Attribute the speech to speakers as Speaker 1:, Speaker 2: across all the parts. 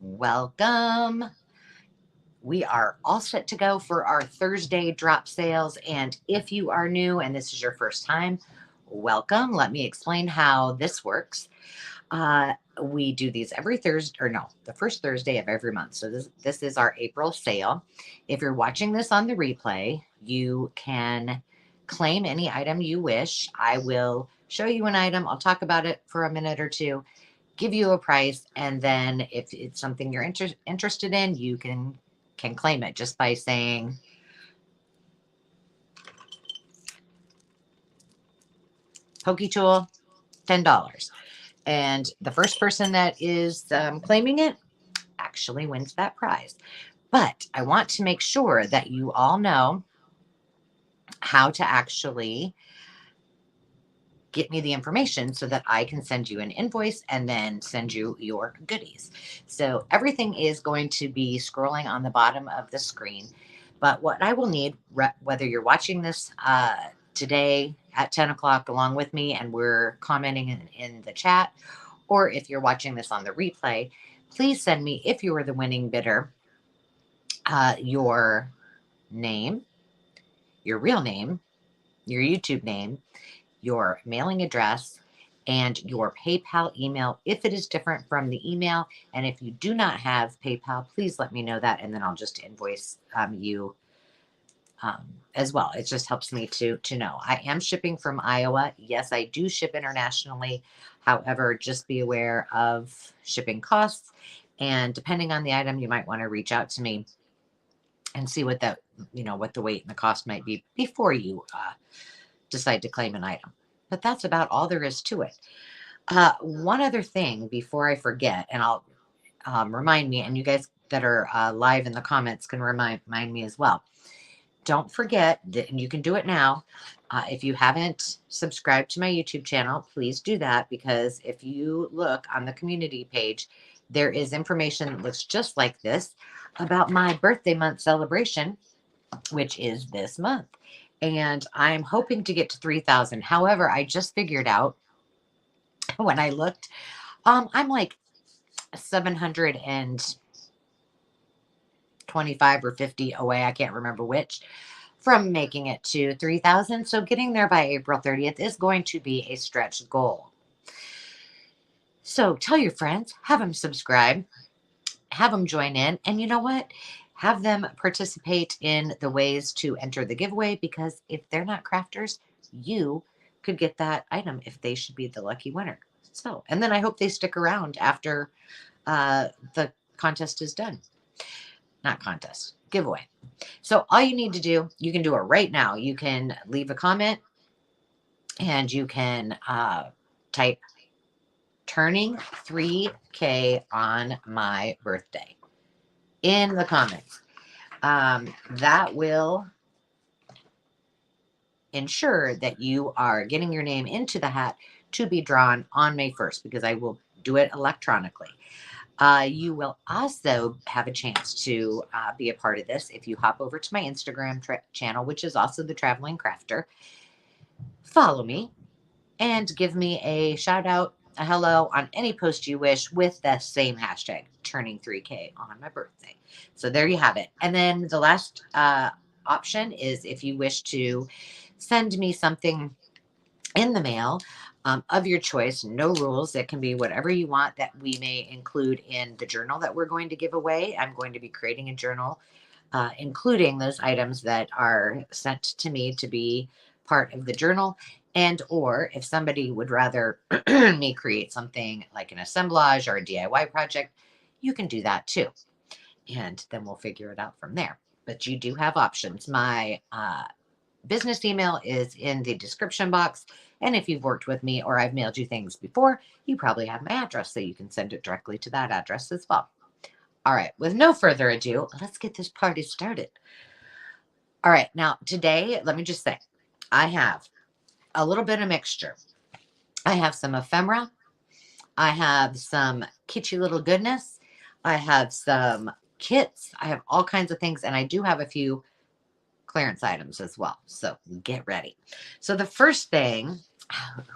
Speaker 1: Welcome. We are all set to go for our Thursday drop sales. And if you are new and this is your first time, welcome. Let me explain how this works. Uh, we do these every Thursday, or no, the first Thursday of every month. So this is our April sale. If you're watching this on the replay, you can claim any item you wish. I will show you an item. I'll talk about it for a minute or two, give you a price, and then if it's something you're interested in, you can claim it just by saying Pokey Tool, $10. And the first person that is claiming it actually wins that prize. But I want to make sure that you all know how to actually get me the information so that I can send you an invoice and then send you your goodies. So everything is going to be scrolling on the bottom of the screen. But what I will need, whether you're watching this today at 10 o'clock along with me and we're commenting in the chat, or if you're watching this on the replay, please send me, if you are the winning bidder, your name, your real name, your YouTube name, your mailing address, and your PayPal email if it is different from the email. And if you do not have PayPal, please let me know that, and then I'll just invoice you as well. It just helps me to know. I am shipping from Iowa. Yes, I do ship internationally. However, just be aware of shipping costs. And depending on the item, you might want to reach out to me and see what what the weight and the cost might be before you decide to claim an item. But that's about all there is to it. One other thing before I forget, and I'll remind me, and you guys that are live in the comments can remind me as well. Don't forget that, and you can do it now. If you haven't subscribed to my YouTube channel, please do that, because if you look on the community page, there is information that looks just like this about my birthday month celebration, which is this month. And I'm hoping to get to 3,000. However, I just figured out when I looked, I'm like 725 or 50 away. I can't remember which from making it to 3,000. So getting there by April 30th is going to be a stretch goal. So tell your friends, have them subscribe, have them join in, and you know what? Have them participate in the ways to enter the giveaway, because if they're not crafters, you could get that item if they should be the lucky winner. So, and then I hope they stick around after the contest is done. Not contest, giveaway. So all you need to do, you can do it right now. You can leave a comment and you can type turning 3K on my birthday in the comments. That will ensure that you are getting your name into the hat to be drawn on May 1st, because I will do it electronically. You will also have a chance to be a part of this if you hop over to my Instagram channel, which is also the Traveling Crafter. Follow me and give me a shout out, a hello on any post you wish with the same hashtag, turning 3K on my birthday. So there you have it. And then the last option is if you wish to send me something in the mail of your choice, no rules. It can be whatever you want that we may include in the journal that we're going to give away. I'm going to be creating a journal, including those items that are sent to me to be part of the journal. And or if somebody would rather me create something like an assemblage or a DIY project, you can do that too. And then we'll figure it out from there. But you do have options. My business email is in the description box. And if you've worked with me or I've mailed you things before, you probably have my address, so you can send it directly to that address as well. All right, with no further ado, let's get this party started. All right, now today, let me just say, I have a little bit of mixture. I have some ephemera. I have some kitschy little goodness. I have some kits. I have all kinds of things, and I do have a few clearance items as well. So get ready. So the first thing,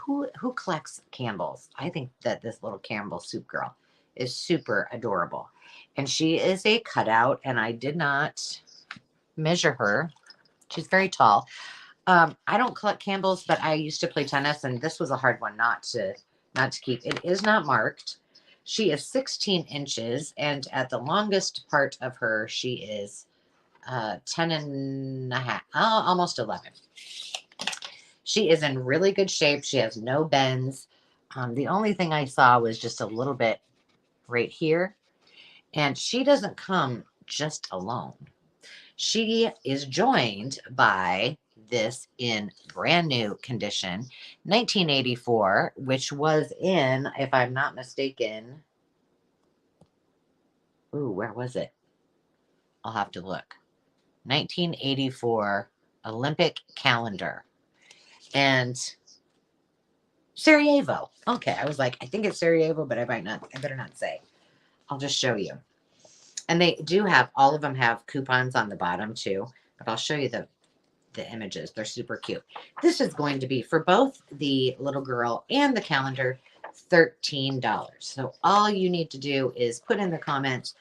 Speaker 1: who collects Campbell's? I think that this little Campbell soup girl is super adorable. And she is a cutout, and I did not measure her. She's very tall. I don't collect Campbells, but I used to play tennis, and this was a hard one not to keep. It is not marked. She is 16 inches, and at the longest part of her, she is 10 and a half, almost 11. She is in really good shape. She has no bends. The only thing I saw was just a little bit right here, and she doesn't come just alone. She is joined by this in brand new condition, 1984, which was in, if I'm not mistaken, ooh, where was it? I'll have to look. 1984 Olympic calendar. And Sarajevo. Okay, I was like, I think it's Sarajevo, but I better not say. I'll just show you. And they do have, all of them have coupons on the bottom too, but I'll show you the images. They're super cute. This is going to be, for both the little girl and the calendar, $13. So all you need to do is put in the comments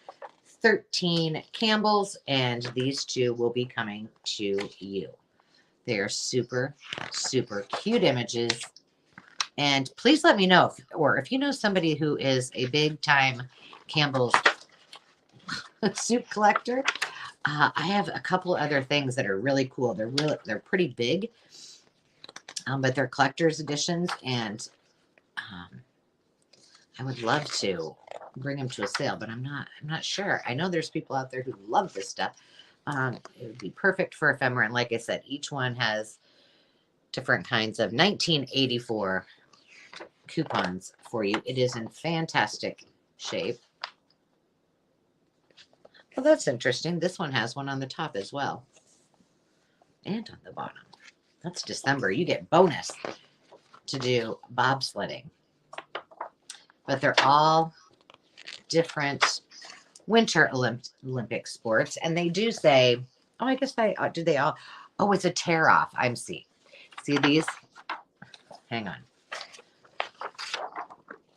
Speaker 1: 13 Campbells, and these two will be coming to you. They are super, super cute images. And please let me know, if you know somebody who is a big time Campbell's soup collector. I have a couple other things that are really cool. They're pretty big, but they're collector's editions, and I would love to bring them to a sale, but I'm not sure. I know there's people out there who love this stuff. It would be perfect for ephemera, and like I said, each one has different kinds of 1984 coupons for you. It is in fantastic shape. Well, that's interesting. This one has one on the top as well. And on the bottom. That's December. You get bonus to do bobsledding. But they're all different winter Olympic sports. And they do say, oh, I guess do they all? Oh, it's a tear off. See these? Hang on.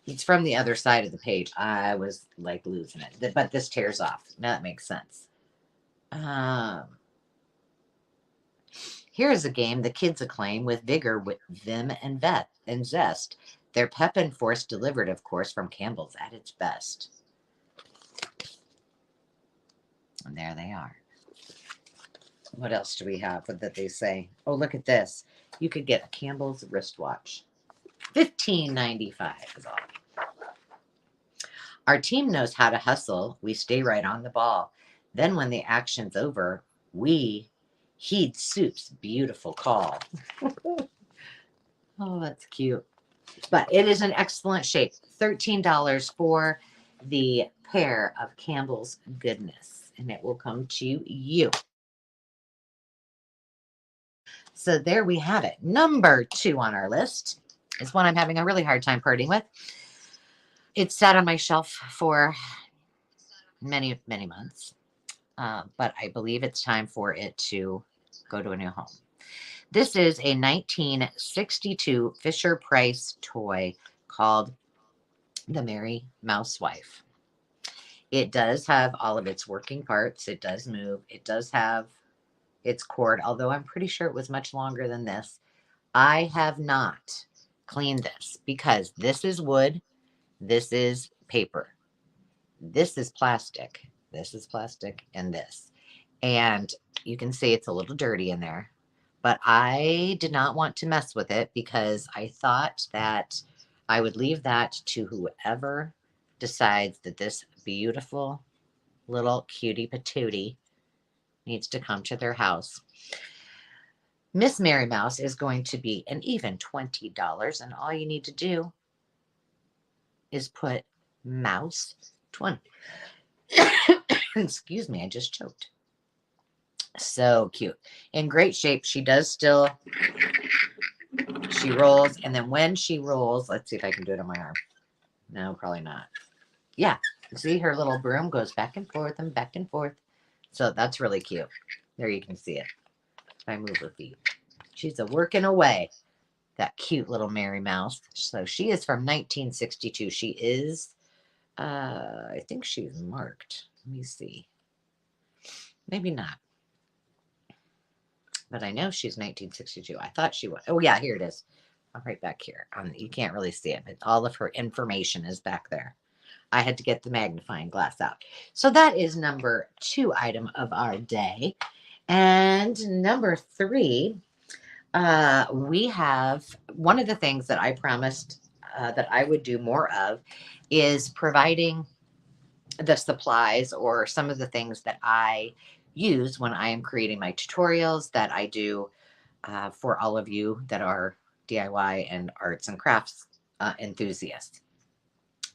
Speaker 1: It's from the other side of the page. I was like losing it, but this tears off. Now that makes sense. Here's a game the kids acclaim with vigor, with vim and zest. Their pep and force delivered, of course, from Campbell's at its best. And there they are. What else do we have that they say? Oh, look at this. You could get a Campbell's wristwatch. $15.95 is all. Our team knows how to hustle. We stay right on the ball. Then when the action's over, we heed Soup's beautiful call. Oh, that's cute. But it is in excellent shape. $13 for the pair of Campbell's goodness. And it will come to you. So there we have it. Number 2 on our list is one I'm having a really hard time parting with. It's sat on my shelf for many, many months, but I believe it's time for it to go to a new home. This is a 1962 Fisher-Price toy called the Merry Mouswife. It does have all of its working parts. It does move. It does have its cord, although I'm pretty sure it was much longer than this. I have not cleaned this because this is wood. This is paper. This is plastic. This is plastic, and this. And you can see it's a little dirty in there. But I did not want to mess with it because I thought that I would leave that to whoever decides that this beautiful little cutie patootie needs to come to their house. Miss Mary Mouse is going to be an even $20, and all you need to do is put Mouse 20. Excuse me, I just choked. So cute. In great shape. She does still, she rolls, and then when she rolls, let's see if I can do it on my arm. No, probably not. Yeah, see her little broom goes back and forth and back and forth. So that's really cute. There you can see it. If I move her feet. She's a working away. That cute little Mary Mouse. So she is from 1962. She is I think she's marked. Let me see. Maybe not. But I know she's 1962. I thought she was. Oh, yeah, here it is. Right back here. You can't really see it, but all of her information is back there. I had to get the magnifying glass out. So that is number 2 item of our day. And number 3, we have one of the things that I promised that I would do more of is providing the supplies or some of the things that I use when I am creating my tutorials that I do for all of you that are DIY and arts and crafts enthusiasts.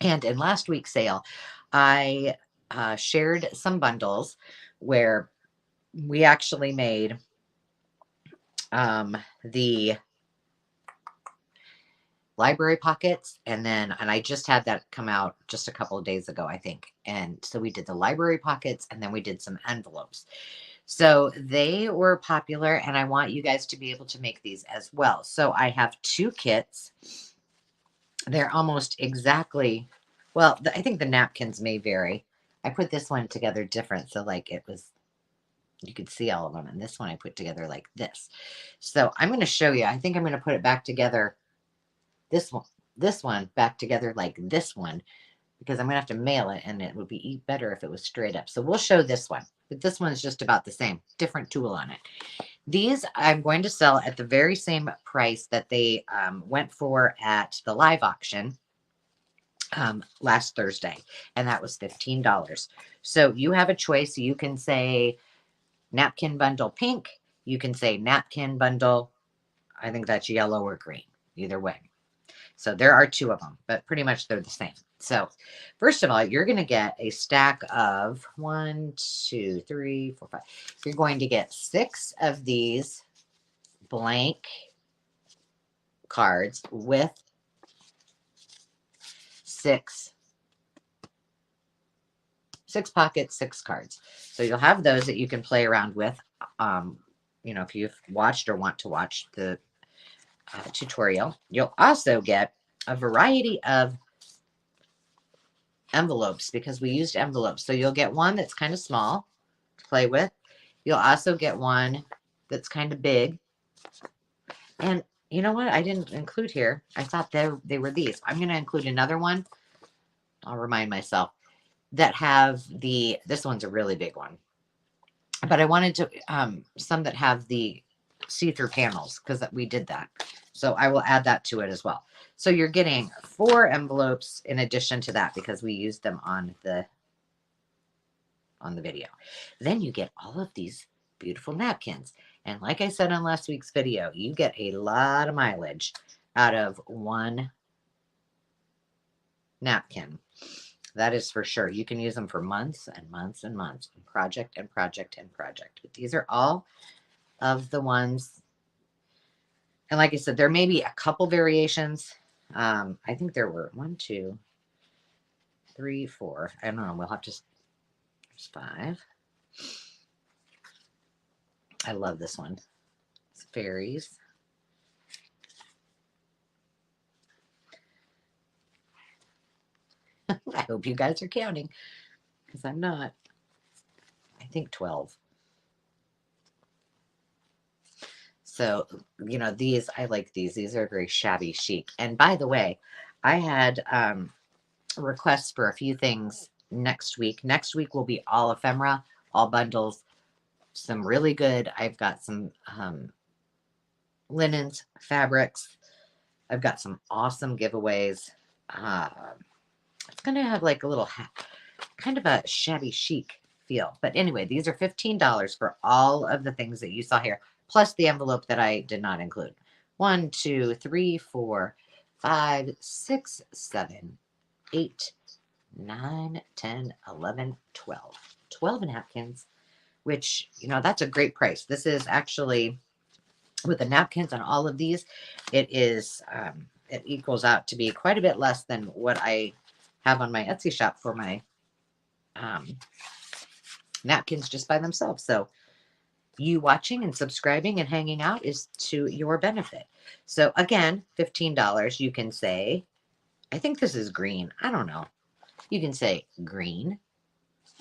Speaker 1: And in last week's sale, I shared some bundles where we actually made the library pockets, and I just had that come out just a couple of days ago, I think. And so we did the library pockets, and then we did some envelopes. So they were popular, and I want you guys to be able to make these as well. So I have 2 kits. They're almost exactly, well, I think the napkins may vary. I put this one together different, so like it was, you could see all of them, and this one I put together like this. So I'm going to show you. I think I'm going to put it back together, this one back together like this one, because I'm going to have to mail it, and it would be better if it was straight up. So we'll show this one, but this one is just about the same, different tool on it. These I'm going to sell at the very same price that they went for at the live auction last Thursday, and that was $15. So you have a choice. You can say napkin bundle pink. You can say napkin bundle, I think that's yellow or green, either way. So there are 2 of them, but pretty much they're the same. So first of all, you're going to get a stack of 1, 2, 3, 4, 5. You're going to get 6 of these blank cards with 6 pockets, 6 cards. So you'll have those that you can play around with. You know, if you've watched or want to watch the tutorial. You'll also get a variety of envelopes because we used envelopes. So you'll get one that's kind of small to play with. You'll also get one that's kind of big. And you know what? I didn't include here. I thought they were these. I'm going to include another one. I'll remind myself that have this one's a really big one. But I wanted to, some that have the see-through panels because we did that. So I will add that to it as well. So you're getting 4 envelopes in addition to that because we used them on the video. Then you get all of these beautiful napkins. And like I said on last week's video, you get a lot of mileage out of one napkin. That is for sure. You can use them for months and months and months, and project and project and project. But these are all of the ones. And like I said, there may be a couple variations. I think there were 1, 2, 3, 4. I don't know. We'll have to. There's 5. I love this one. It's fairies. I hope you guys are counting because I'm not. I think 12. So, you know, these, I like these. These are very shabby chic. And by the way, I had requests for a few things next week. Next week will be all ephemera, all bundles, some really good. I've got some linens, fabrics. I've got some awesome giveaways. It's going to have like a little kind of a shabby chic feel. But anyway, these are $15 for all of the things that you saw here, plus the envelope that I did not include. 1, 2, 3, 4, 5, 6, 7, 8, 9, 10, 11, 12. 12 napkins, which, you know, that's a great price. This is actually, with the napkins on all of these, it is, it equals out to be quite a bit less than what I have on my Etsy shop for my napkins just by themselves. So you watching and subscribing and hanging out is to your benefit. So again, $15. You can say, I think this is green. I don't know. You can say green,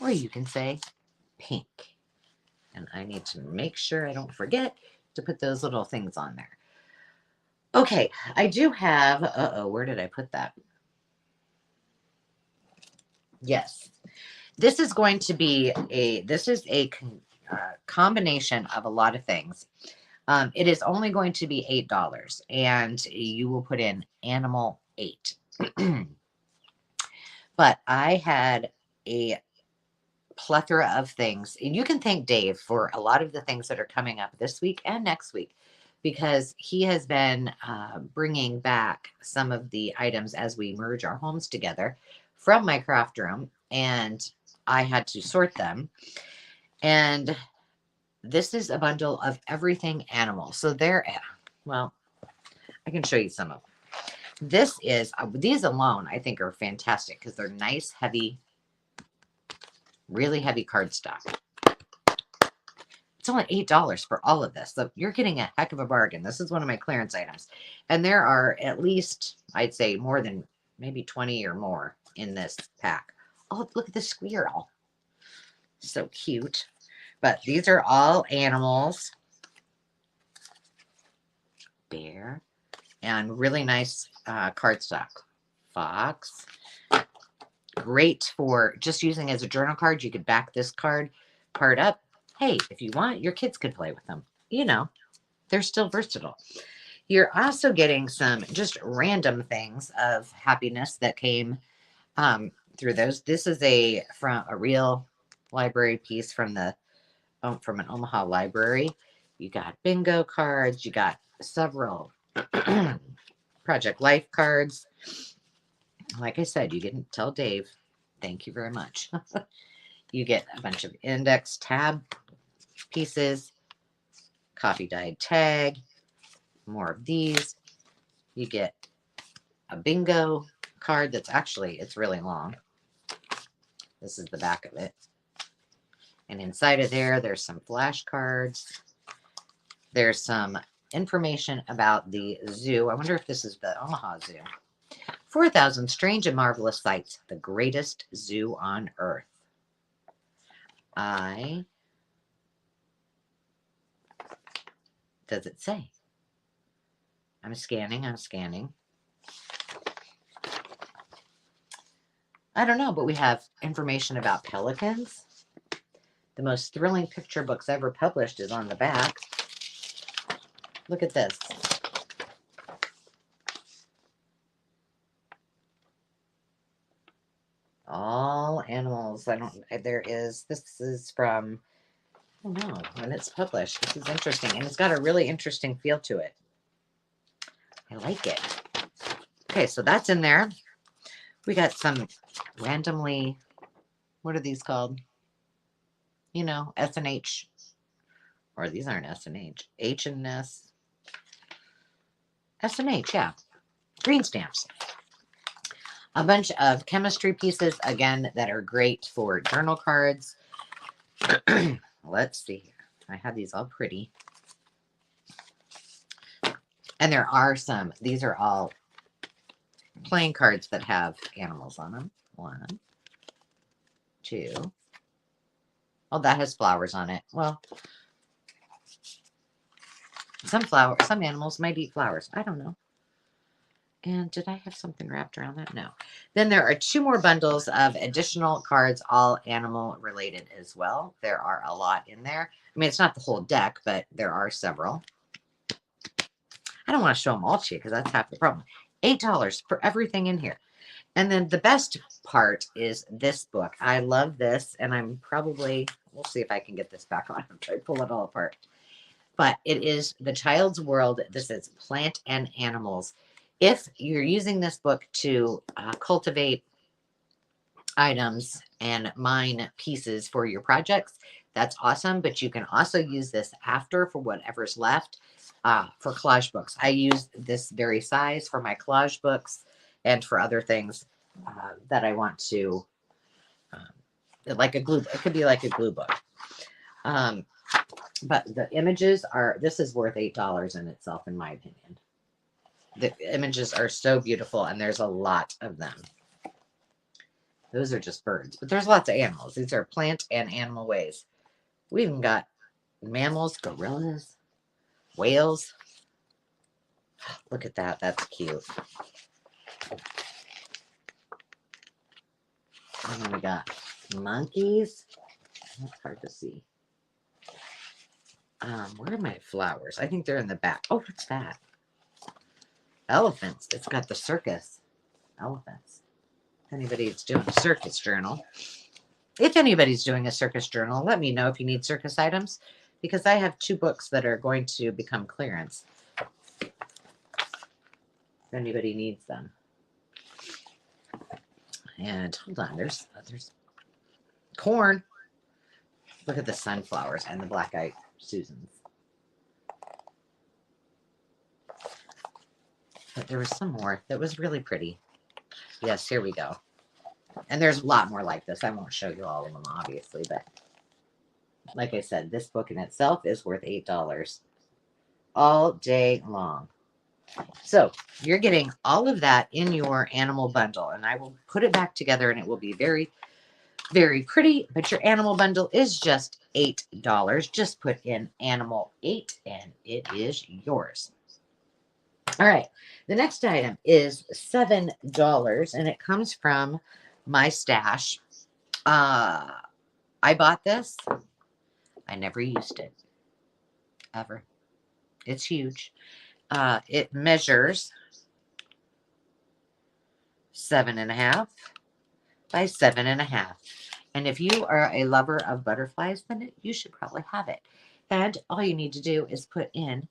Speaker 1: or you can say pink. And I need to make sure I don't forget to put those little things on there. Okay, I do have, where did I put that? Yes. This is going to be this is a combination of a lot of things. It is only going to be $8, and you will put in animal 8. But I had a plethora of things, and you can thank Dave for a lot of the things that are coming up this week and next week, because he has been bringing back some of the items as we merge our homes together from my craft room, and I had to sort them. And this is a bundle of everything animal. So well, I can show you some of them. This is, these alone, I think are fantastic because they're nice, heavy, really heavy cardstock. It's only $8 for all of this. So you're getting a heck of a bargain. This is one of my clearance items. And there are at least, I'd say, more than maybe 20 or more in this pack. Oh, look at the squirrel. So cute. But these are all animals. Bear. And really nice cardstock. Fox. Great for just using as a journal card. You could back this part up. Hey, if you want, your kids could play with them. You know, they're still versatile. You're also getting some just random things of happiness that came through those. This is from a real library piece from an Omaha library. You got bingo cards. You got several Project Life cards. Like I said, you didn't tell Dave. Thank you very much. You get a bunch of index tab pieces, coffee dyed tag, more of these. You get a bingo card that's actually, it's really long. This is the back of it. And inside of there, there's some flashcards. There's some information about the zoo. I wonder if this is the Omaha Zoo. 4,000 strange and marvelous sights, the greatest zoo on earth. Does it say? I'm scanning. I don't know, but we have information about pelicans. The most thrilling picture books ever published is on the back. Look at this. All animals. This is from, I don't know when it's published. This is interesting. And it's got a really interesting feel to it. I like it. Okay, so that's in there. We got some randomly, what are these called? You know, S&H. Or these aren't S&H. H and S. S&H, yeah. Green stamps. A bunch of chemistry pieces, again, that are great for journal cards. Let's see here. I have these all pretty. And there are some. These are all playing cards that have animals on them. 1, 2. Oh, that has flowers on it. Well, some animals might eat flowers. I don't know. And did I have something wrapped around that? No. Then there are 2 more bundles of additional cards, all animal related as well. There are a lot in there. I mean, it's not the whole deck, but there are several. I don't want to show them all to you because that's half the problem. $8 for everything in here. And then the best part is this book. I love this, and we'll see if I can get this back on after I pull it all apart. But it is The Child's World. This is Plant and Animals. If you're using this book to cultivate items and mine pieces for your projects, that's awesome. But you can also use this after for whatever's left for collage books. I use this very size for my collage books and for other things that I want to, like a glue. It could be like a glue book. But the images this is worth $8 in itself, in my opinion. The images are so beautiful, and there's a lot of them. Those are just birds, but there's lots of animals. These are plant and animal ways. We even got mammals, gorillas, whales. Look at that. That's cute. And then we got monkeys. That's hard to see. Where are my flowers? I think they're in the back. Oh, what's that? Elephants. It's got the circus. Elephants. If anybody's doing a circus journal. If anybody's doing a circus journal, let me know if you need circus items, because I have 2 books that are going to become clearance. If anybody needs them. And hold on, there's corn. Look at the sunflowers and the black-eyed Susans. But there was some more that was really pretty. Yes, here we go. And there's a lot more like this. I won't show you all of them, obviously, but like I said, this book in itself is worth $8 all day long. So you're getting all of that in your animal bundle, and I will put it back together, and it will be very, very pretty. But your animal bundle is just $8. Just put in animal 8, and it is yours. All right. The next item is $7, and it comes from my stash. I bought this. I never used it. Ever. It's huge. It measures 7.5 by 7.5. And if you are a lover of butterflies, then you should probably have it. And all you need to do is put in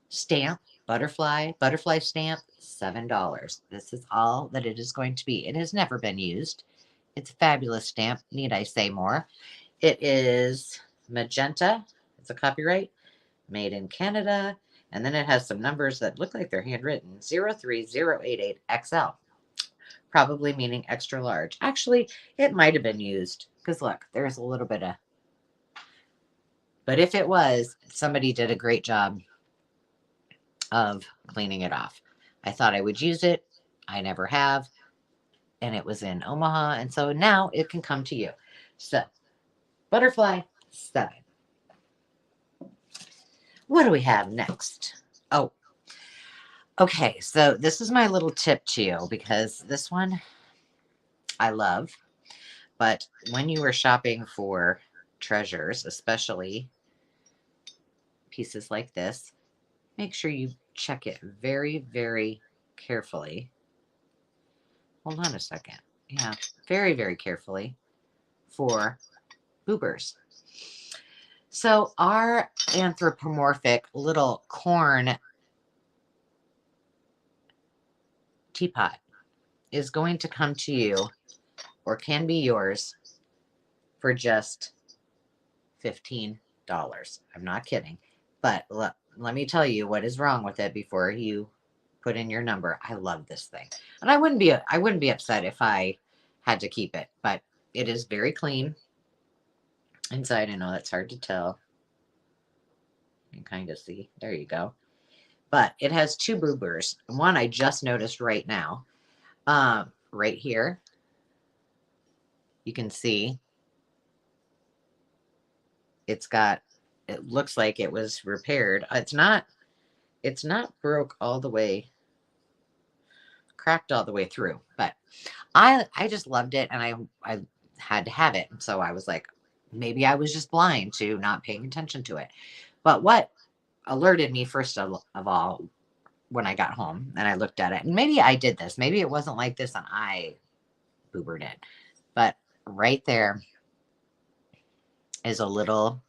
Speaker 1: stamp, butterfly stamp, $7. This is all that it is going to be. It has never been used. It's a fabulous stamp. Need I say more? It is magenta. It's a copyright. Made in Canada. And then it has some numbers that look like they're handwritten. 03088XL. Probably meaning extra large. Actually, it might have been used. Because look, there's a little bit of... But if it was, somebody did a great job of cleaning it off. I thought I would use it. I never have. And it was in Omaha. And so now it can come to you. So, butterfly, 7. What do we have next? Oh, okay. So this is my little tip to you, because this one I love. But when you are shopping for treasures, especially pieces like this, make sure you check it very, very carefully. Hold on a second. Yeah, very, very carefully for boobers. So our anthropomorphic little corn teapot is going to come to you, or can be yours, for just $15. I'm not kidding. But let me tell you what is wrong with it before you put in your number. I love this thing. And I wouldn't be upset if I had to keep it, but it is very clean inside. I know that's hard to tell. You can kind of see. There you go. But it has 2 boobers. One I just noticed right now. Right here. You can see it looks like it was repaired. It's not broke all the way, cracked all the way through, but I just loved it, and I had to have it. And so I was like, maybe I was just blind to not paying attention to it. But what alerted me first of all, when I got home and I looked at it, and maybe I did this, maybe it wasn't like this and I boobered it, but right there is a little,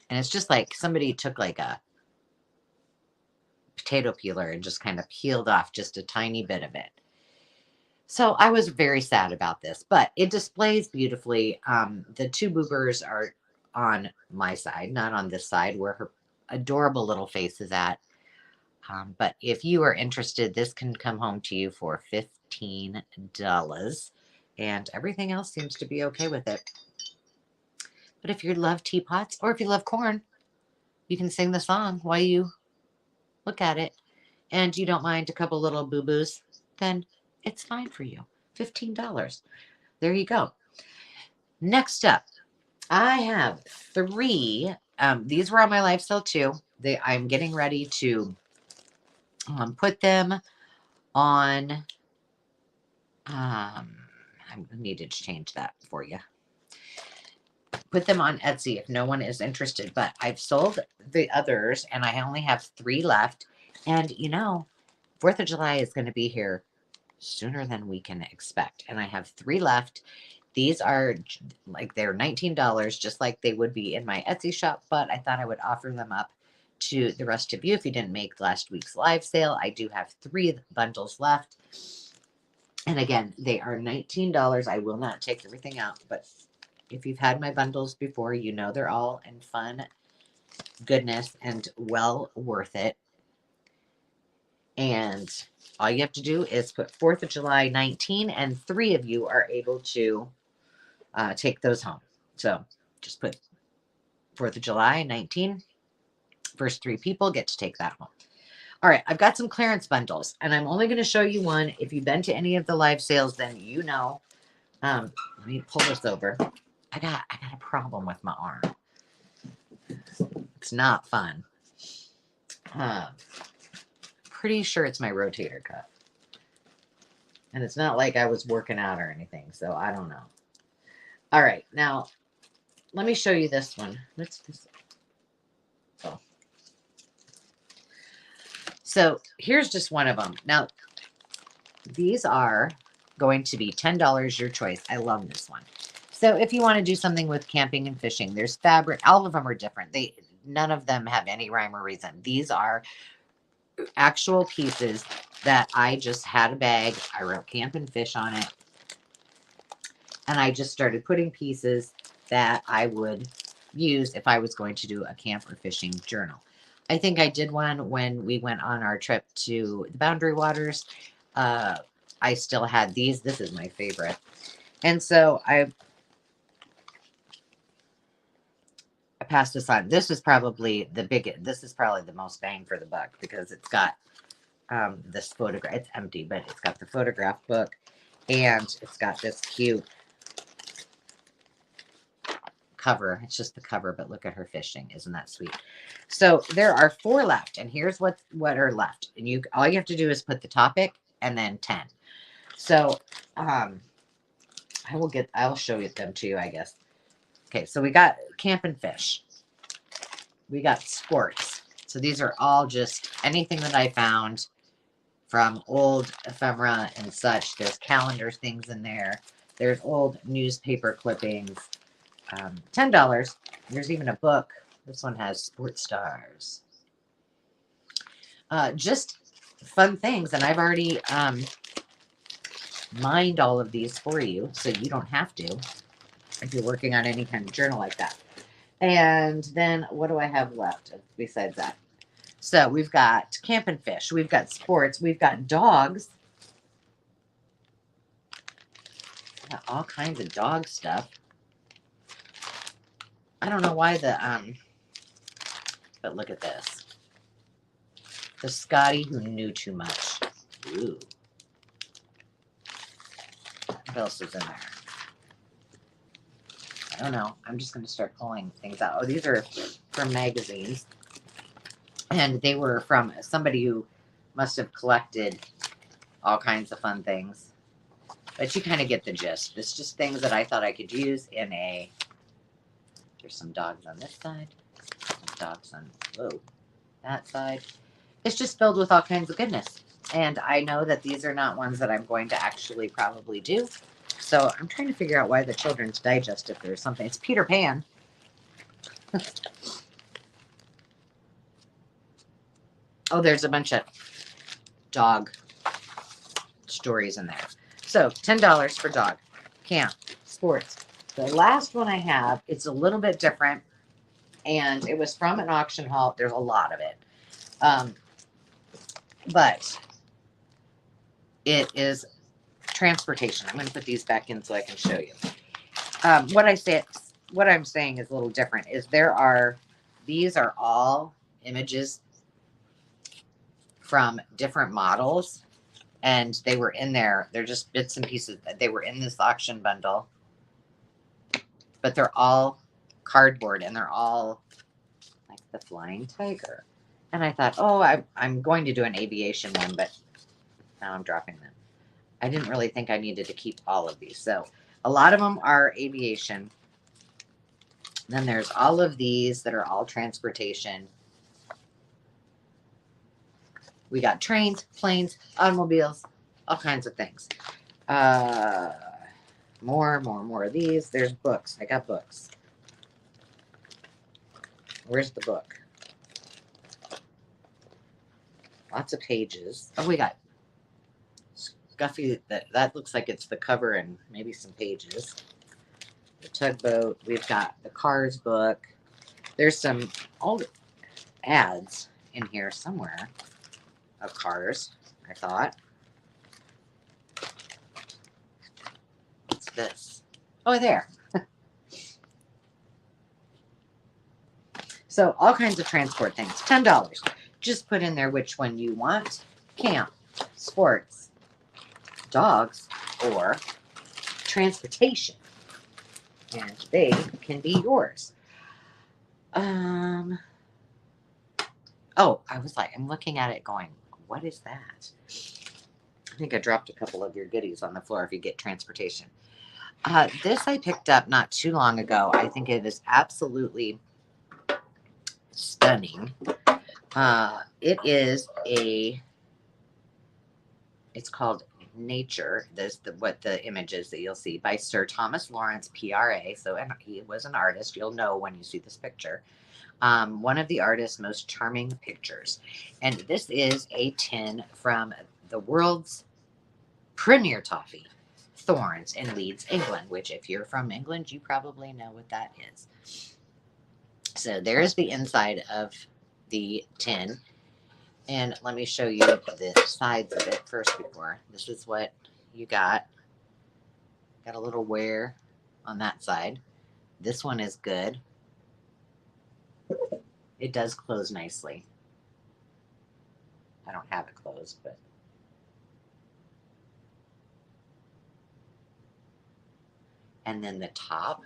Speaker 1: and it's just like somebody took like a potato peeler and just kind of peeled off just a tiny bit of it. So I was very sad about this, but it displays beautifully. The 2 boobers are on my side, not on this side where her adorable little face is at. But if you are interested, this can come home to you for $15, and everything else seems to be okay with it. But if you love teapots, or if you love corn, you can sing the song while you look at it, and you don't mind a couple little boo-boos, then it's fine for you. $15. There you go. Next up, I have 3. These were on my live sale too. I'm getting ready to put them on. I needed to change that for you. Put them on Etsy if no one is interested. But I've sold the others, and I only have 3 left. And 4th of July is going to be here sooner than we can expect. And I have 3 left. These are they're $19, just like they would be in my Etsy shop, but I thought I would offer them up to the rest of you if you didn't make last week's live sale. I do have 3 bundles left. And again, they are $19. I will not take everything out, but if you've had my bundles before, they're all in fun goodness and well worth it. And all you have to do is put 4th of July 19, and 3 of you are able to take those home. So just put 4th of July 19. First 3 people get to take that home. All right, I've got some clearance bundles, and I'm only going to show you one. If you've been to any of the live sales, then let me pull this over. I got a problem with my arm. It's not fun. Pretty sure it's my rotator cuff. And it's not like I was working out or anything, so I don't know. All right, now let me show you this one. What's this? Oh. So here's just one of them. Now, these are going to be $10 your choice. I love this one. So if you want to do something with camping and fishing, there's fabric. All of them are different. None of them have any rhyme or reason. These are actual pieces that I just had a bag. I wrote camp and fish on it. And I just started putting pieces that I would use if I was going to do a camp or fishing journal. I think I did one when we went on our trip to the Boundary Waters. I still had these. This is my favorite. And so I passed this on. This is probably this is probably the most bang for the buck because it's got this photograph. It's empty, but it's got the photograph book and it's got this cute cover. It's just the cover, but look at her fishing. Isn't that sweet? So there are 4 left, and here's what are left. And all you have to do is put the topic and then 10. So I'll show them to you, I guess. Okay, so we got camp and fish. We got sports. So these are all just anything that I found from old ephemera and such. There's calendar things in there. There's old newspaper clippings. $10. There's even a book. This one has sports stars. Just fun things. And I've already mined all of these for you, so you don't have to if you're working on any kind of journal like that. And then what do I have left besides that? So we've got camp and fish. We've got sports. We've got dogs. Got all kinds of dog stuff. I don't know why but look at this. The Scotty who knew too much. Ooh. What else is in there? I don't know. I'm just going to start pulling things out. Oh, these are from magazines. And they were from somebody who must have collected all kinds of fun things. But you kind of get the gist. It's just things that I thought I could use in a... There's some dogs on this side. Some dogs on that side. It's just filled with all kinds of goodness. And I know that these are not ones that I'm going to actually probably do. So I'm trying to figure out why the Children's Digest, if there's something. It's Peter Pan. Oh, there's a bunch of dog stories in there. So $10 for dog. Camp. Sports. The last one I have, it's a little bit different, and it was from an auction haul. There's a lot of it. But it is transportation. I'm going to put these back in so I can show you. What I'm saying is a little different. These are all images from different models And they were in there. They're just bits and pieces. They were in this auction bundle. But they're all cardboard, and they're all like the flying tiger. And I thought, oh, I'm going to do an aviation one, but now I'm dropping them. I didn't really think I needed to keep all of these. So a lot of them are aviation. Then there's all of these that are all transportation. We got trains, planes, automobiles, all kinds of things. More of these. There's books. I got books. Where's the book? Lots of pages. Oh, we got Scuffy. That looks like it's the cover and maybe some pages. The tugboat. We've got the Cars book. There's some old ads in here somewhere of cars, I thought. What's this? Oh, there. So all kinds of transport things. $10. Just put in there which one you want. Camp, sports, dogs, or transportation. And they can be yours. Oh, I'm looking at it going, what is that? I think I dropped a couple of your goodies on the floor if you get transportation. This I picked up not too long ago. I think it is absolutely stunning. It's called Nature. What the image is that you'll see by Sir Thomas Lawrence, PRA. So he was an artist. You'll know when you see this picture. One of the artist's most charming pictures. And this is a tin from the world's premier toffee, Thorne's in Leeds, England, which if you're from England, you probably know what that is. So there's the inside of the tin. And let me show you the sides of it first before. This is what you got. Got a little wear on that side. This one is good. It does close nicely. I don't have it closed, but. And then the top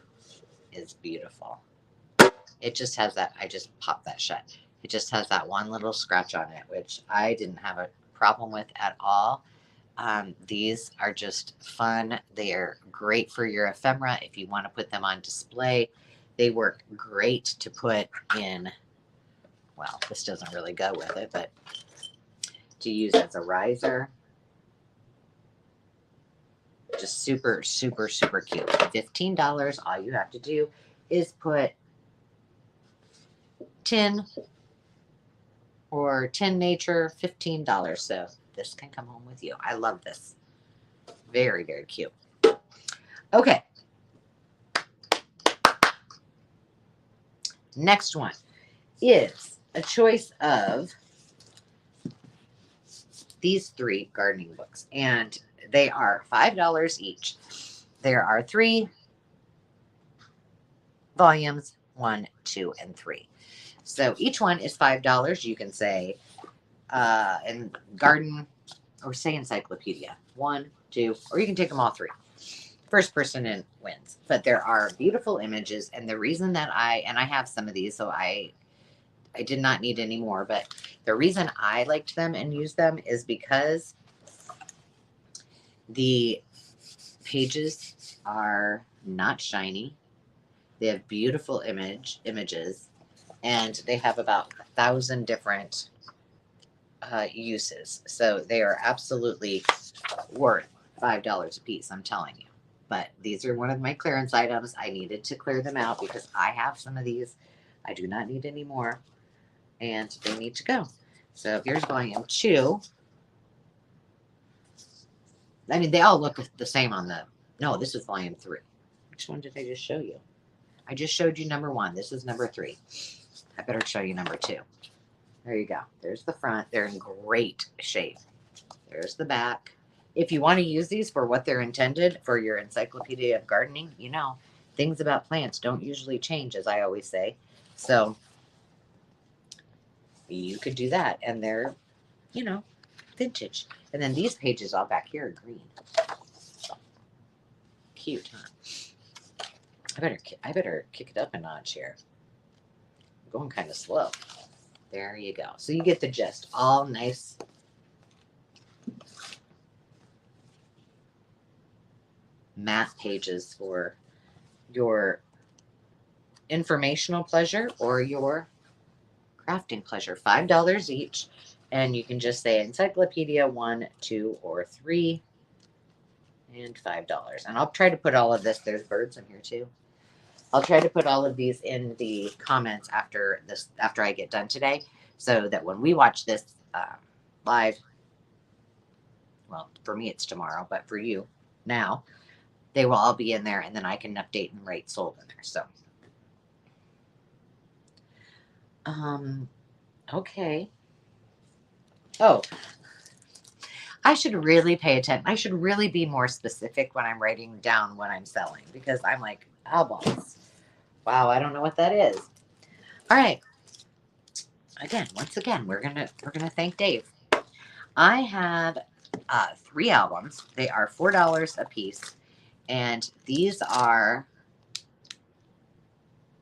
Speaker 1: is beautiful. It just has that, I just popped that shut. It just has that one little scratch on it, which I didn't have a problem with at all. These are just fun. They are great for your ephemera if you want to put them on display. They work great to put in, well, this doesn't really go with it, but to use as a riser. Just super, super, super cute. $15. All you have to do is put tin or tin nature, $15. So this can come home with you. I love this. Very, very cute. Okay. Next one is a choice of these 3 gardening books, and they are $5 each. There are 3 volumes, 1, 2, and 3. So each one is $5. You can say and garden or say encyclopedia 1, 2, or you can take them all 3. First person in wins. But there are beautiful images, and the reason that I have some of these, so I did not need any more, but the reason I liked them and used them is because the pages are not shiny. They have beautiful images, and they have about 1,000 different uses. So they are absolutely worth $5 a piece, I'm telling you. But these are one of my clearance items. I needed to clear them out because I have some of these. I do not need any more, and they need to go. So here's volume 2. I mean, they all look the same on the... No, this is volume 3. Which one did I just show you? I just showed you number 1. This is number 3. I better show you number 2. There you go. There's the front. They're in great shape. There's the back. If you want to use these for what they're intended, for your Encyclopedia of Gardening, you know, things about plants don't usually change, as I always say. So you could do that. And they're, you know, Vintage. And then these pages all back here are green. Cute, huh? I better kick it up a notch here. I'm going kind of slow. There you go. So you get the gist. All nice. Matte pages for your informational pleasure or your crafting pleasure. $5 each. And you can just say Encyclopedia 1, 2, or 3. And $5. And I'll try to put all of this. There's birds in here too. I'll try to put all of these in the comments after I get done today, so that when we watch this live, well, for me it's tomorrow, but for you now, they will all be in there, and then I can update and rate sold in there. So, okay. Oh, I should really pay attention. I should really be more specific when I'm writing down what I'm selling, because I'm like, albums. Wow, I don't know what that is. All right. Once again, we're gonna thank Dave. I have 3 albums. They are $4 a piece, and these are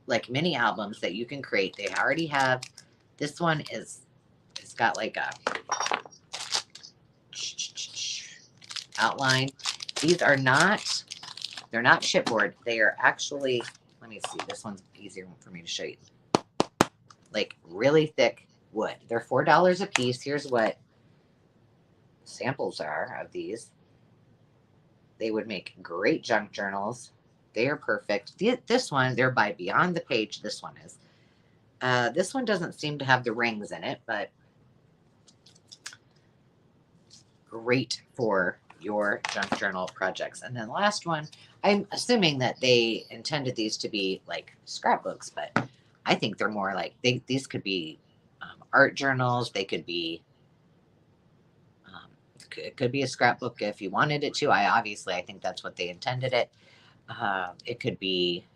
Speaker 1: like mini albums that you can create. They already have. This one it's got like a outline. These are not. They're not chipboard. They are actually. Let me see. This one's easier for me to show you. Like really thick wood. They're $4 a piece. Here's what samples are of these. They would make great junk journals. They are perfect. This one, they're by Beyond the Page. This one is. This one doesn't seem to have the rings in it, but great for your junk journal projects. And then the last one, I'm assuming that they intended these to be like scrapbooks, but I think they're more like these could be art journals. They could be it could be a scrapbook if you wanted it to. I think that's what they intended it. It could be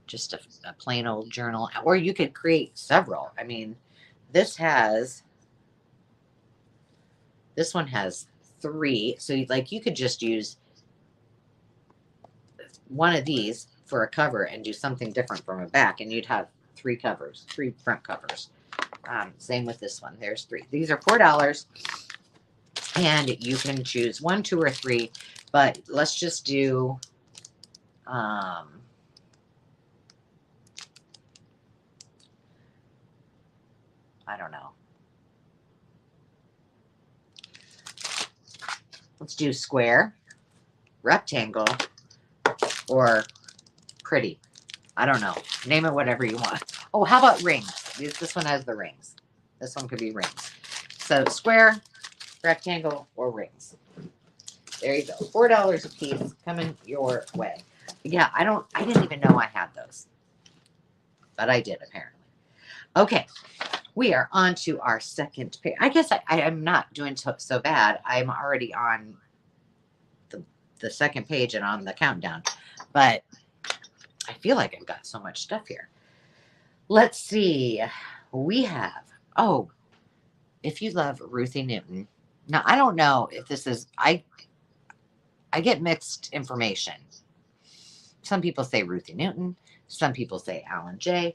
Speaker 1: just a plain old journal, or you could create several. I mean, this one has 3, so you could just use one of these for a cover and do something different from a back, and you'd have 3 covers, 3 front covers. Same with this one. There's 3. These are $4, and you can choose 1, 2, or 3. But let's just do. I don't know. Let's do square, rectangle, or pretty. I don't know. Name it whatever you want. Oh, how about rings? This one has the rings. This one could be rings. So square, rectangle, or rings. There you go. $4 a piece coming your way. Yeah, I didn't even know I had those. But I did, apparently. Okay. We are on to our second page. I guess I am not doing so bad. I'm already on the second page and on the countdown. But I feel like I've got so much stuff here. Let's see. We have, if you love Ruthie Newton. Now, I don't know if this is, I get mixed information. Some people say Ruthie Newton. Some people say Alan J.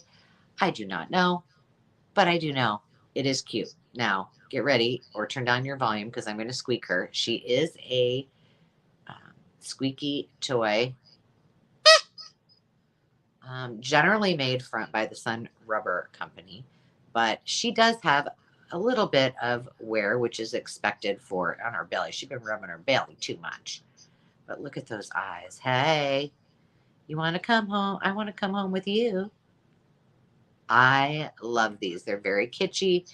Speaker 1: I do not know. But I do know it is cute. Now, get ready or turn down your volume because I'm going to squeak her. She is a squeaky toy, generally made by the Sun Rubber Company. But she does have a little bit of wear, which is expected on her belly. She's been rubbing her belly too much. But look at those eyes. Hey, you want to come home? I want to come home with you. I love these. They're very kitschy.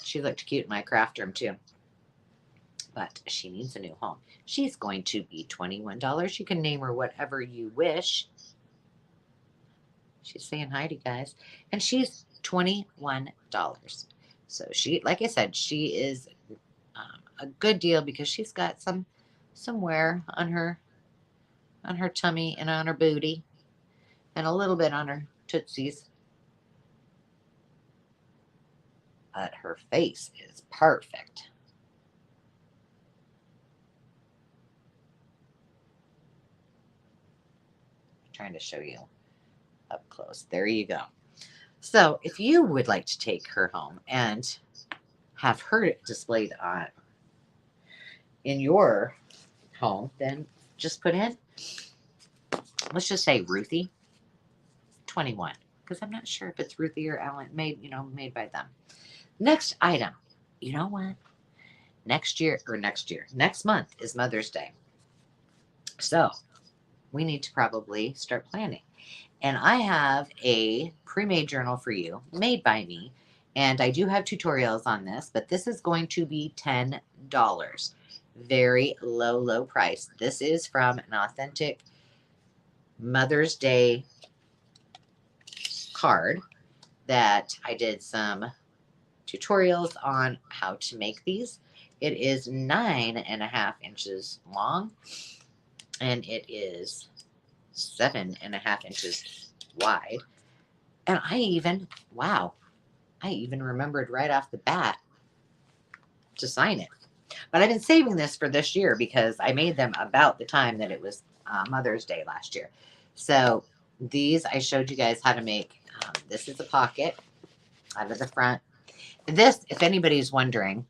Speaker 1: She looked cute in my craft room too. But she needs a new home. She's going to be $21. You can name her whatever you wish. She's saying hi to you guys. And she's $21. So she, like I said, she is a good deal because she's got some wear on her tummy and on her booty and a little bit on her tootsies. but her face is perfect. I'm trying to show you up close. There you go. So if you would like to take her home and have her displayed on in your home, then just put in, let's just say Ruthie 21, because I'm not sure if it's Ruthie or Ellen, made by them. Next item, you know what? Next month is Mother's Day. So we need to probably start planning. And I have a pre-made journal for you, made by me. And I do have tutorials on this, but this is going to be $10. Very low, low price. This is from an authentic Mother's Day card that I did some tutorials on how to make these. It is 9.5 inches long, and it is 7.5 inches wide. And I even remembered right off the bat to sign it. But I've been saving this for this year because I made them about the time that it was Mother's Day last year. So these I showed you guys how to make. This is a pocket out of the front. This, if anybody's wondering,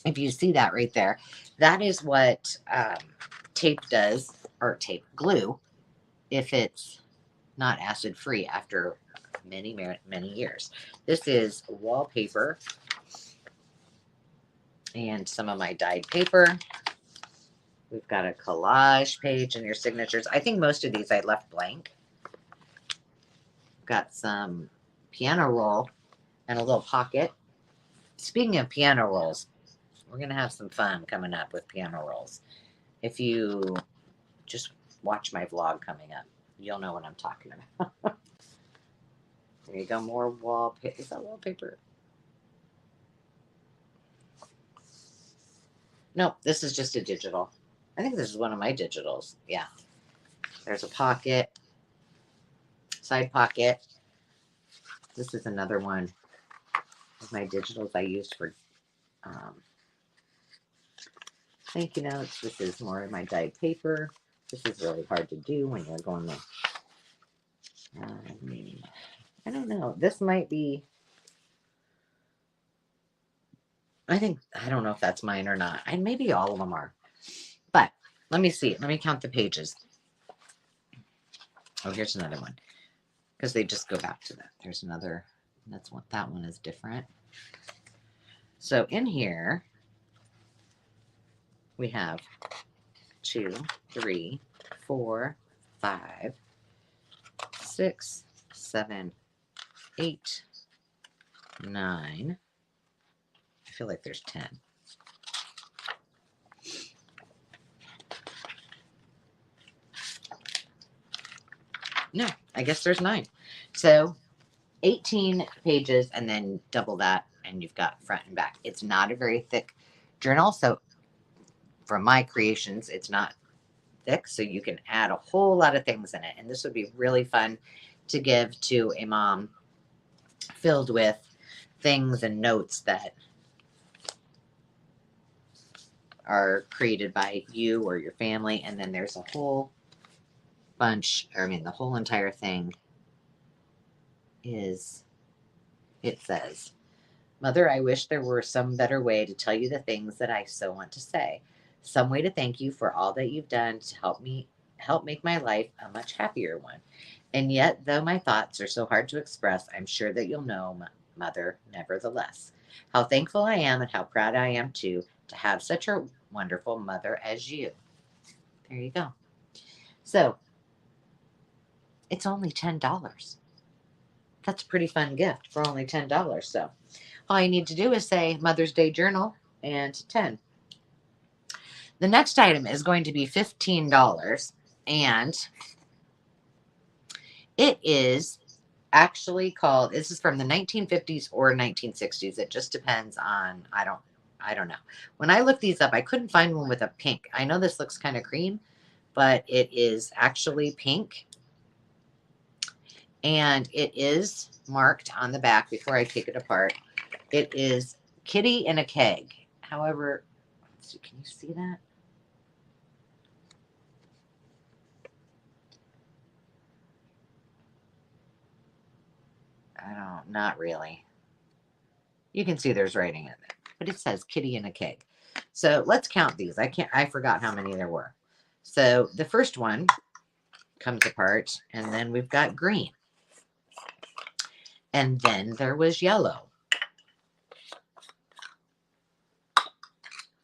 Speaker 1: if you see that right there, that is what tape does, or tape glue, if it's not acid free after many, many years. This is wallpaper and some of my dyed paper. We've got a collage page and your signatures. I think most of these I left blank. Got some piano roll and a little pocket. Speaking of piano rolls, we're going to have some fun coming up with piano rolls. If you just watch my vlog coming up, you'll know what I'm talking about. There you go, more wallpaper. Is that wallpaper? No, this is just a digital. I think this is one of my digitals. Yeah. There's a pocket, side pocket. This is another one of my digitals I used for thank you notes. This is more of my dyed paper. This is really hard to do when you're going to, I don't know. This might be, I don't know if that's mine or not. And maybe all of them are. But let me see. Let me count the pages. Oh, here's another one. Because they just go back to that. There's another. That one is different. So in here, we have 2, 3, 4, 5, 6, 7, 8, 9. I feel like there's 10. No, I guess there's 9. So 18 pages, and then double that, and you've got front and back. It's not a very thick journal, so from my creations, it's not thick, so you can add a whole lot of things in it. And this would be really fun to give to a mom, filled with things and notes that are created by you or your family. And then there's a whole bunch, the whole entire thing is, it says, Mother, I wish there were some better way to tell you the things that I so want to say. Some way to thank you for all that you've done to help make my life a much happier one. And yet, though my thoughts are so hard to express, I'm sure that you'll know, Mother, nevertheless, how thankful I am and how proud I am, too, to have such a wonderful mother as you. There you go. So, it's only $10. That's a pretty fun gift for only $10. So, all you need to do is say Mother's Day Journal and 10. The next item is going to be $15, and it is actually called, this is from the 1950s or 1960s. It just depends on, I don't know. When I looked these up, I couldn't find one with a pink. I know this looks kind of cream, but it is actually pink. And it is marked on the back before I take it apart. It is Kitty in a Keg. However, can you see that? Not really. You can see there's writing in there, but it says Kitty in a Keg. So let's count these. I forgot how many there were. So the first one comes apart, and then we've got green. And then there was yellow.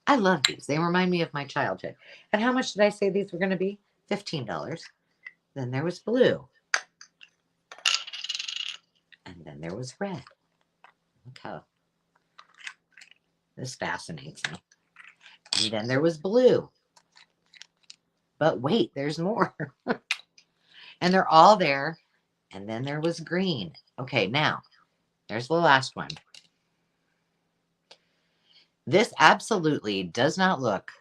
Speaker 1: I love these. They remind me of my childhood. And how much did I say these were going to be? $15. Then there was blue. And then there was red. Look how this fascinates me. And then there was blue. But wait, there's more. And they're all there. And then there was green. Okay, now, there's the last one. This absolutely does not look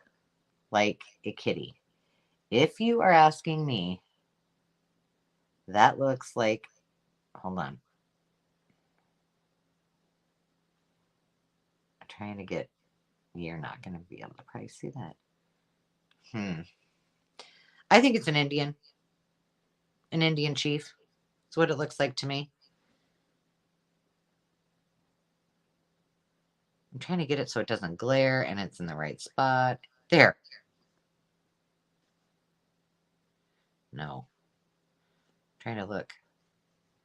Speaker 1: like a kitty. If you are asking me, that looks like, hold on. I'm trying to get, you're not going to be able to probably see that. I think it's an Indian chief. That's what it looks like to me. I'm trying to get it so it doesn't glare and it's in the right spot. There. No. I'm trying to look.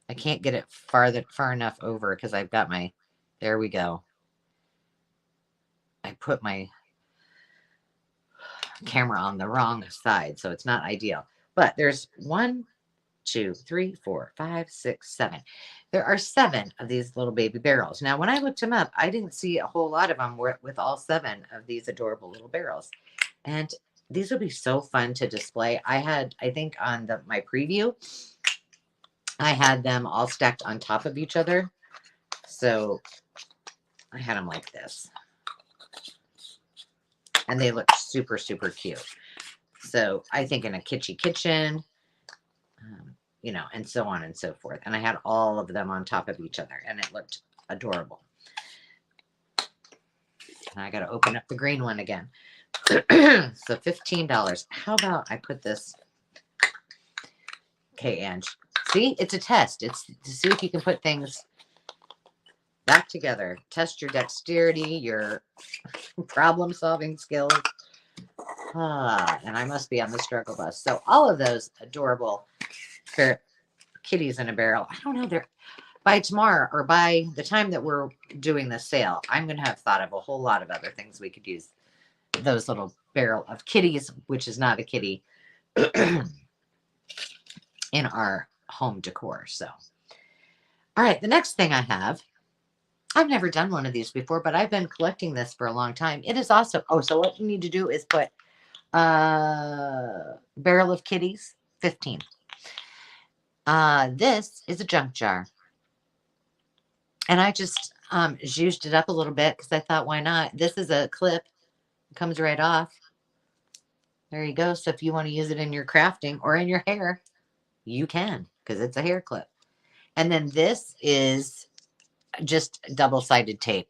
Speaker 1: I can't get it far enough over because I've got my, there we go. I put my camera on the wrong side, so it's not ideal. But there's 1, 2, 3, 4, 5, 6, 7. There are 7 of these little baby barrels. Now, when I looked them up, I didn't see a whole lot of them with all 7 of these adorable little barrels. And these would be so fun to display. I think on my preview, I had them all stacked on top of each other. So I had them like this. And they look super, super cute. So I think in a kitschy kitchen, you know, and so on and so forth. And I had all of them on top of each other, and it looked adorable. And I got to open up the green one again. So $15. How about I put this? Okay, Ange. See, it's a test. It's to see if you can put things back together. Test your dexterity, your problem-solving skills. And I must be on the struggle bus. So all of those adorable kitties in a barrel. I don't know. By tomorrow or by the time that we're doing the sale, I'm going to have thought of a whole lot of other things we could use those little barrel of kitties, which is not a kitty, in our home decor. So, all right, the next thing I have, I've never done one of these before, but I've been collecting this for a long time. It is also, so what you need to do is put barrel of kitties, 15. This is a junk jar. And I just zhuzhed it up a little bit because I thought, why not? This is a clip. It comes right off. There you go. So if you want to use it in your crafting or in your hair, you can, because it's a hair clip. And then this is just double-sided tape.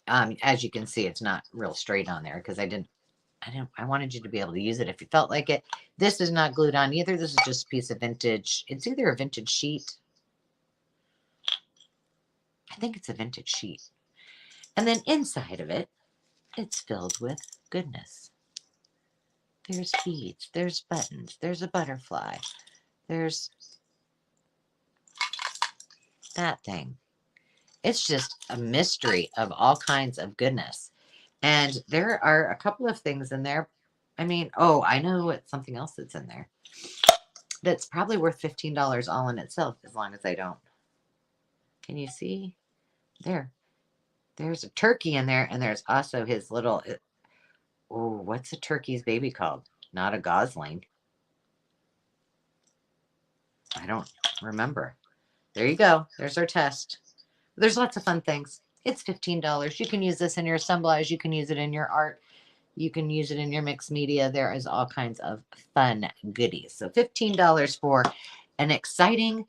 Speaker 1: As you can see, it's not real straight on there because I wanted you to be able to use it if you felt like it. This is not glued on either. This is just a piece of vintage. It's either a vintage sheet. I think it's a vintage sheet. And then inside of it, it's filled with goodness. There's beads. There's buttons. There's a butterfly. There's that thing. It's just a mystery of all kinds of goodness. And there are a couple of things in there. I mean, I know it's something else that's in there. That's probably worth $15 all in itself, as long as I don't. Can you see? There's a turkey in there, and there's also his little, what's a turkey's baby called? Not a gosling. I don't remember. There you go. There's our test. There's lots of fun things. It's $15. You can use this in your assemblage. You can use it in your art. You can use it in your mixed media. There is all kinds of fun goodies. So $15 for an exciting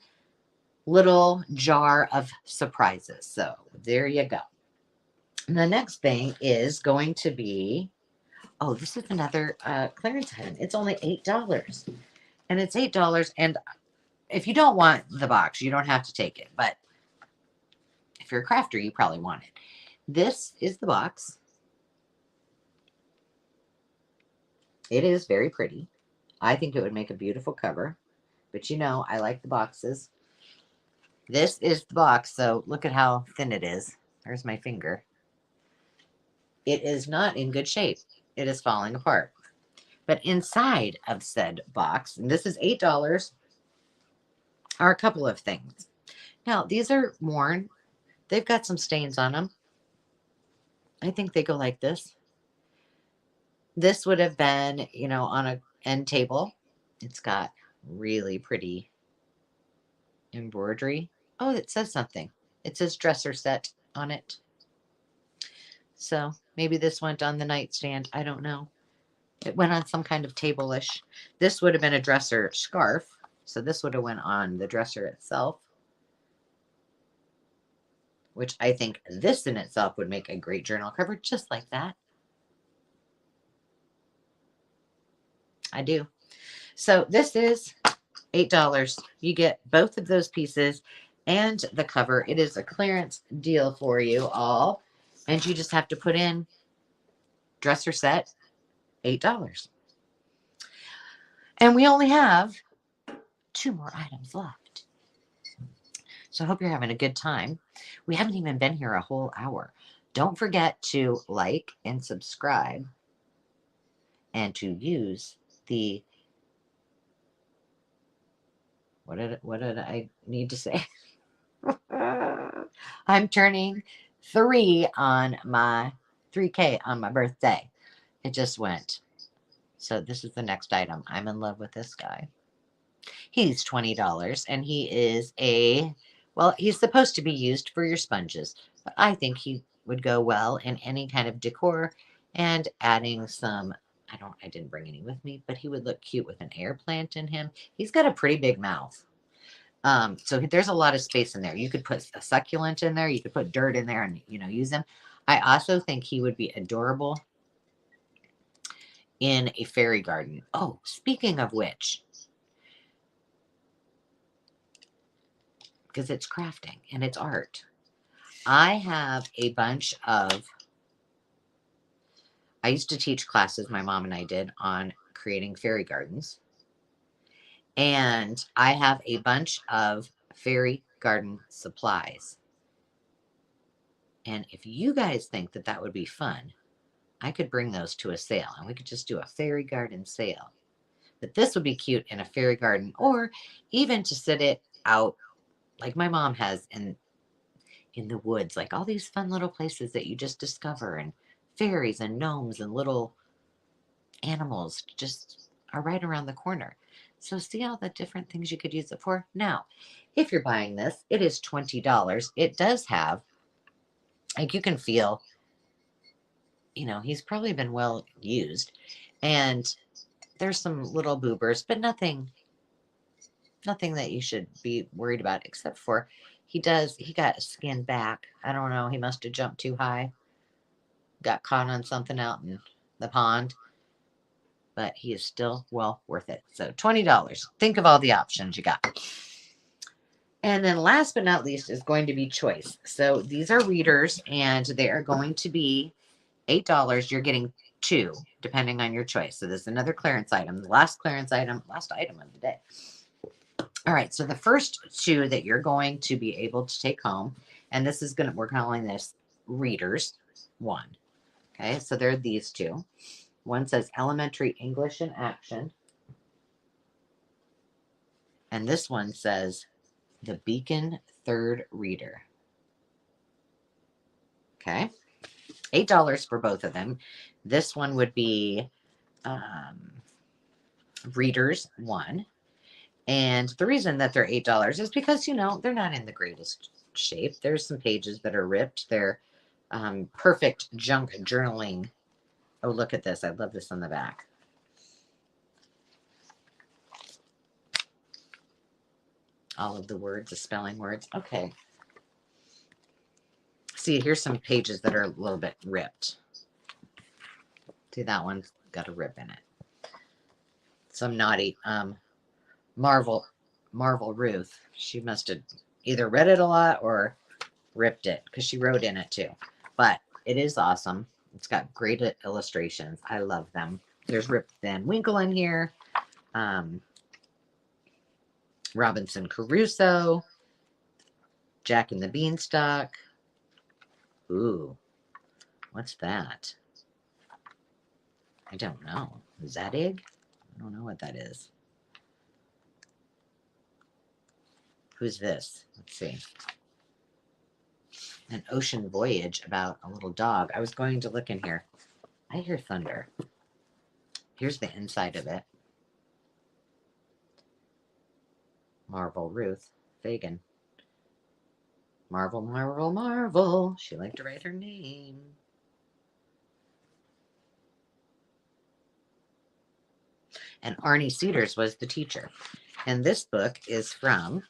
Speaker 1: little jar of surprises. So there you go. And the next thing is going to be, oh, this is another clearance item. It's only $8. And it's $8. And if you don't want the box, you don't have to take it. But if you're a crafter, you probably want it. This is the box. It is very pretty. I think it would make a beautiful cover. But you know, I like the boxes. This is the box, so look at how thin it is. There's my finger. It is not in good shape. It is falling apart. But inside of said box, and this is $8, are a couple of things. Now, these are worn. They've got some stains on them. I think they go like this. This would have been, you know, on an end table. It's got really pretty embroidery. Oh, it says something. It says dresser set on it. So maybe this went on the nightstand. I don't know. It went on some kind of table-ish. This would have been a dresser scarf. So this would have went on the dresser itself. Which I think this in itself would make a great journal cover just like that. I do. So this is $8. You get both of those pieces and the cover. It is a clearance deal for you all. And you just have to put in dresser set, $8. And we only have 2 more items left. So I hope you're having a good time. We haven't even been here a whole hour. Don't forget to like and subscribe and to use the, what did I need to say? I'm turning 3K on my birthday. It just went. So this is the next item. I'm in love with this guy. He's $20 and he is well, he's supposed to be used for your sponges, but I think he would go well in any kind of decor and adding some, I didn't bring any with me, but he would look cute with an air plant in him. He's got a pretty big mouth. So there's a lot of space in there. You could put a succulent in there. You could put dirt in there and, you know, use him. I also think he would be adorable in a fairy garden. Oh, speaking of which, because it's crafting and it's art, I have a bunch of, I used to teach classes, my mom and I did, on creating fairy gardens. And I have a bunch of fairy garden supplies. And if you guys think that that would be fun, I could bring those to a sale and we could just do a fairy garden sale. But this would be cute in a fairy garden, or even to sit it out like my mom has in the woods, like all these fun little places that you just discover, and fairies and gnomes and little animals just are right around the corner. So see all the different things you could use it for. Now, if you're buying this, it is $20. It does have, like, you can feel, you know, he's probably been well used. And there's some little boobers, but nothing that you should be worried about, except for he got a skin back. I don't know. He must have jumped too high. Got caught on something out in the pond. But he is still well worth it. So $20. Think of all the options you got. And then last but not least is going to be choice. So these are readers, and they are going to be $8. You're getting 2, depending on your choice. So this is another clearance item. The last item of the day. All right, so the first 2 that you're going to be able to take home, and this is we're calling this Readers 1. Okay, so there are these 2. One says Elementary English in Action. And this one says The Beacon Third Reader. Okay. $8 for both of them. This one would be Readers 1. And the reason that they're $8 is because, you know, they're not in the greatest shape. There's some pages that are ripped. They're perfect junk journaling. Oh, look at this. I love this on the back. all of the words, the spelling words. Okay. See, here's some pages that are a little bit ripped. See, that one's got a rip in it. Some naughty Marvel Ruth. She must have either read it a lot or ripped it because she wrote in it too. But it is awesome. It's got great illustrations. I love them. There's Rip Van Winkle in here. Robinson Crusoe. Jack and the Beanstalk. Ooh, what's that? I don't know. Is that egg? I don't know what that is. Who's this? Let's see. An ocean voyage about a little dog. I was going to look in here. I hear thunder. Here's the inside of it. Marvel Ruth Fagan. Marvel, Marvel, Marvel. She liked to write her name. And Arnie Cedars was the teacher. And this book is from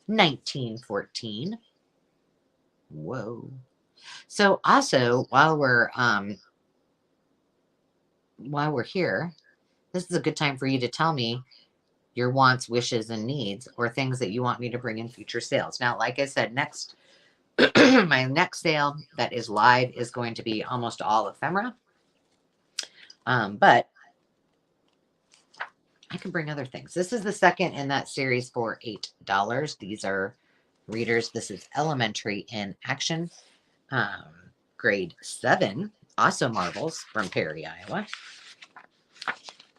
Speaker 1: 1914. Whoa. So also, while we're here, this is a good time for you to tell me your wants, wishes, and needs, or things that you want me to bring in future sales. Now, like I said, next my next sale that is live is going to be almost all ephemera. But I can bring other things. This is the second in that series for $8. These are readers. This is Elementary in Action, grade 7, also Marvels from Perry, Iowa.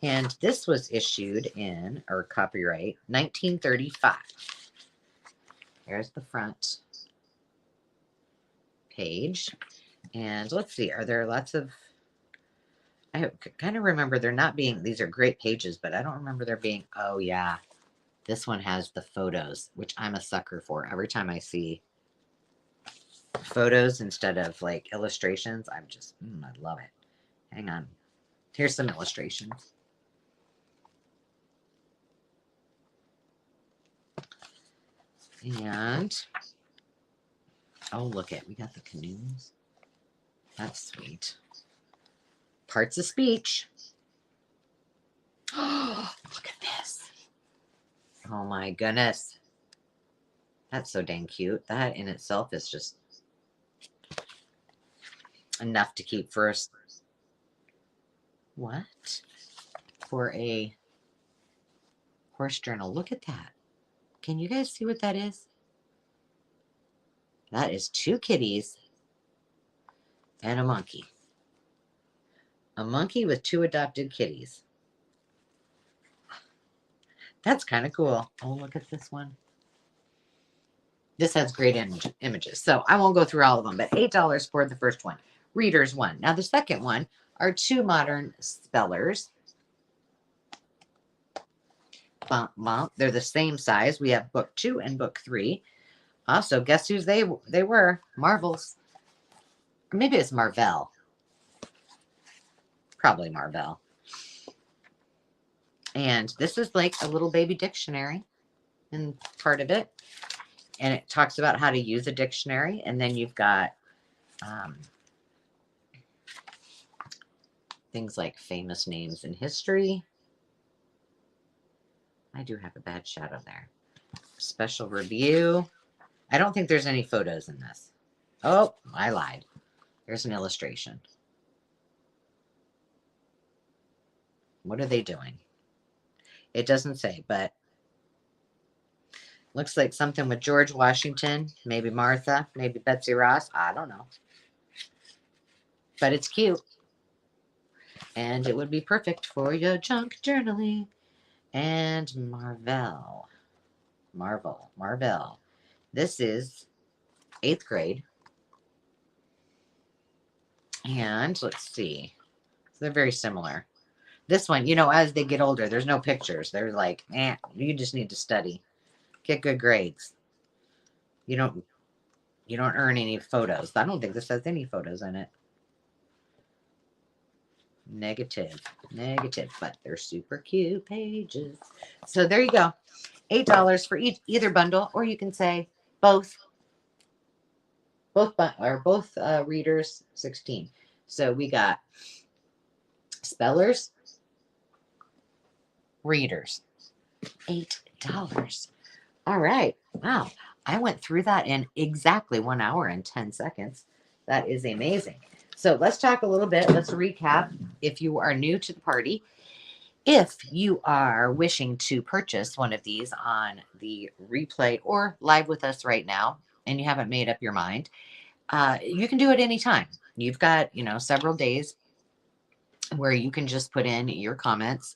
Speaker 1: And this was issued in, or copyright, 1935. There's the front page. And let's see, are there lots of, I kind of remember there not being, these are great pages, but I don't remember there being, oh yeah, this one has the photos, which I'm a sucker for. Every time I see photos instead of like illustrations, I'm just, I love it. Hang on. Here's some illustrations. And, oh, look at, we got the canoes. That's sweet. Parts of speech. Oh, look at this. Oh my goodness. That's so dang cute. That in itself is just enough to keep first. What? For a horse journal. Look at that. Can you guys see what that is? That is 2 kitties and a monkey. A monkey with 2 adopted kitties. That's kind of cool. Oh, look at this one. This has great images. So I won't go through all of them, but $8 for the first one. Readers 1. Now the second one are 2 modern spellers. Bump, bump. They're the same size. We have book 2 and book 3. Also, guess whose they were? Marvels. Or maybe it's Marvel. Probably Marvel. And this is like a little baby dictionary in part of it. And it talks about how to use a dictionary. And then you've got things like famous names in history. I do have a bad shadow there. Special review. I don't think there's any photos in this. Oh, I lied. There's an illustration. What are they doing? It doesn't say, but looks like something with George Washington, maybe Martha, maybe Betsy Ross. I don't know. But it's cute. And it would be perfect for your junk journaling. And Marvel. This is 8th grade. And let's see. So they're very similar. This one, you know, as they get older, there's no pictures. They're like, you just need to study. Get good grades. You don't earn any photos. I don't think this has any photos in it. Negative, but they're super cute pages. So there you go. $8 for either bundle, or you can say both readers 16. So we got spellers, readers, $8. All right. Wow. I went through that in exactly 1 hour and 10 seconds. That is amazing. So let's talk a little bit. Let's recap. If you are new to the party, if you are wishing to purchase one of these on the replay or live with us right now, and you haven't made up your mind, you can do it anytime. You've got, several days where you can just put in your comments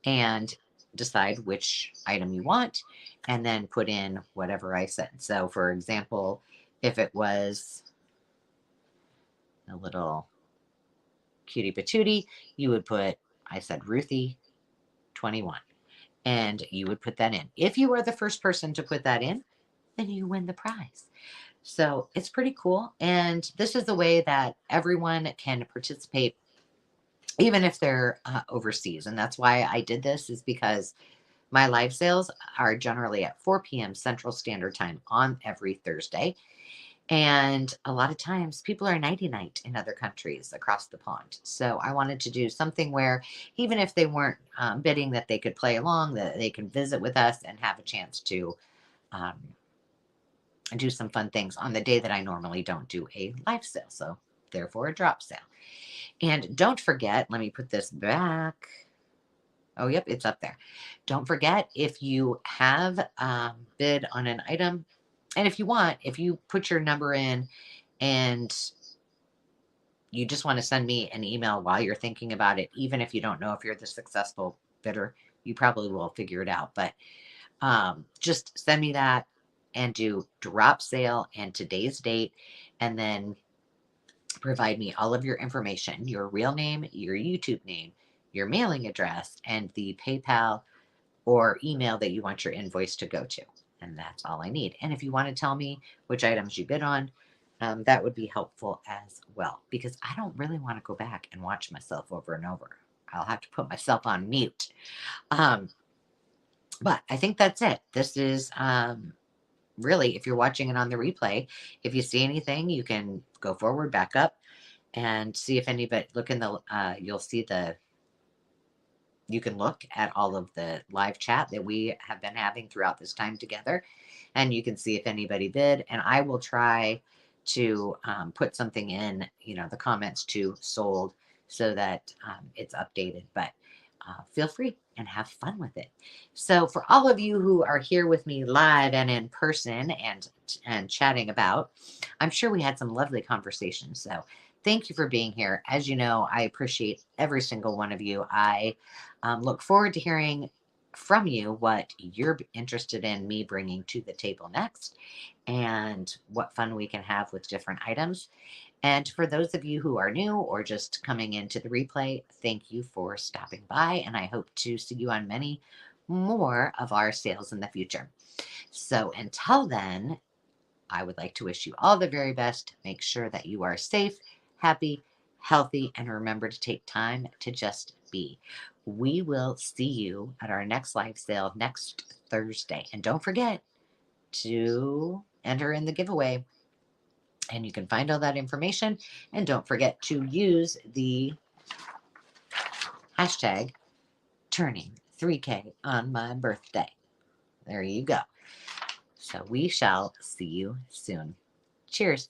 Speaker 1: and decide which item you want, and then put in whatever I said. So, for example, if it was a little cutie patootie, you would put, I said Ruthie 21, and you would put that in. If you are the first person to put that in, then you win the prize. So it's pretty cool. And this is the way that everyone can participate, even if they're overseas. And that's why I did this, is because my live sales are generally at 4 p.m. Central Standard Time on every Thursday. And a lot of times people are nighty-night in other countries across the pond. So I wanted to do something where even if they weren't bidding, that they could play along, that they can visit with us and have a chance to um, do some fun things on the day that I normally don't do a live sale. So therefore a drop sale. And don't forget, let me put this back. Oh, yep, it's up there. Don't forget, if you have bid on an item, and if you put your number in and you just want to send me an email while you're thinking about it, even if you don't know if you're the successful bidder, you probably will figure it out. But just send me that and do drop sale and today's date, and then provide me all of your information, your real name, your YouTube name, your mailing address, and the PayPal or email that you want your invoice to go to. And that's all I need. And if you want to tell me which items you bid on, that would be helpful as well, because I don't really want to go back and watch myself over and over. I'll have to put myself on mute. But I think that's it. This is really, if you're watching it on the replay, if you see anything, you can go forward, back up, and see if anybody, look in the, you'll see you can look at all of the live chat that we have been having throughout this time together, and you can see if anybody bid. And I will try to put something in, the comments to sold, so that it's updated. But feel free and have fun with it. So for all of you who are here with me live and in person and chatting about, I'm sure we had some lovely conversations. So thank you for being here. As you know, I appreciate every single one of you. I look forward to hearing from you what you're interested in me bringing to the table next, and what fun we can have with different items. And for those of you who are new or just coming into the replay, thank you for stopping by, and I hope to see you on many more of our sales in the future. So until then, I would like to wish you all the very best. Make sure that you are safe, happy, healthy, and remember to take time to just be. We will see you at our next live sale next Thursday. And don't forget to enter in the giveaway. And you can find all that information. And don't forget to use the hashtag turning 3K on my birthday. There you go. So we shall see you soon. Cheers.